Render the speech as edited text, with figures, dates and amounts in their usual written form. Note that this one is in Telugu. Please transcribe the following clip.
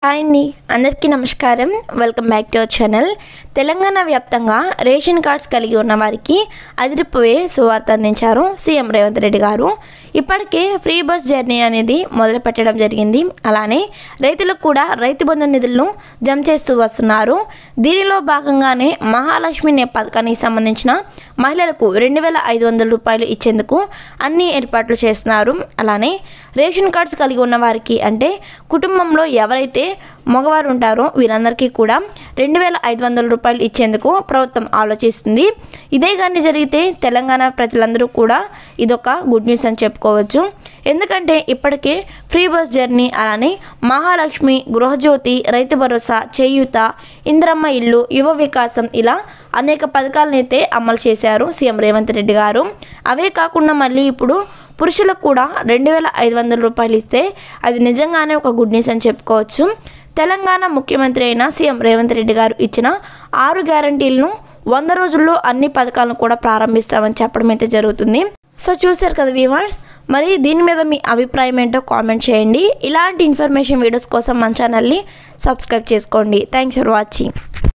హాయ్ అండి, అందరికీ నమస్కారం. Welcome back to our channel. Telangana వ్యాప్తంగా రేషన్ కార్డ్స్ కలిగి ఉన్న వారికి అదిరిపోయే శుభవార్త అందించారు సీఎం రేవంత్ రెడ్డి గారు. ఇప్పటికే ఫ్రీ బస్ జర్నీ అనేది మొదలు పెట్టడం జరిగింది. అలానే రైతులకు కూడా రైతు బంధు నిధులను జమ చేస్తూ వస్తున్నారు. దీనిలో భాగంగానే మహాలక్ష్మి పథకానికి సంబంధించిన మహిళలకు 2,500 రూపాయలు ఇచ్చేందుకు అన్ని ఏర్పాట్లు చేస్తున్నారు. అలానే రేషన్ కార్డ్స్ కలిగి ఉన్న వారికి అంటే కుటుంబంలో ఎవరైతే మగవారు ఉంటారో వీరందరికీ కూడా 2,500 రూపాయలు ఇచ్చేందుకు ప్రభుత్వం ఆలోచిస్తుంది. ఇదే కానీ జరిగితే తెలంగాణ ప్రజలందరూ కూడా ఇదొక గుడ్ న్యూస్ అని చెప్పుకోవచ్చు. ఎందుకంటే ఇప్పటికే ఫ్రీ బస్ జర్నీ, అలానే మహాలక్ష్మి, గృహజ్యోతి, రైతు భరోసా, చేయూత, ఇందిరమ్మ ఇల్లు, యువ వికాసం ఇలా అనేక పథకాలను అయితే అమలు చేశారు సీఎం రేవంత్ రెడ్డి గారు. అవే కాకుండా మళ్ళీ ఇప్పుడు పురుషులకు కూడా 2,500 రూపాయలు ఇస్తే అది నిజంగానే ఒక గుడ్ న్యూస్ అని చెప్పుకోవచ్చు. తెలంగాణ ముఖ్యమంత్రి అయిన సీఎం రేవంత్ రెడ్డి గారు ఇచ్చిన 6 గ్యారంటీలను 100 రోజుల్లో అన్ని పథకాలను కూడా ప్రారంభిస్తామని చెప్పడం అయితే జరుగుతుంది. సో చూశారు కదా వ్యూవర్స్, మరి దీని మీద మీ అభిప్రాయం ఏంటో కామెంట్ చేయండి. ఇలాంటి ఇన్ఫర్మేషన్ వీడియోస్ కోసం మన ఛానల్ని సబ్స్క్రైబ్ చేసుకోండి. Thanks for watching.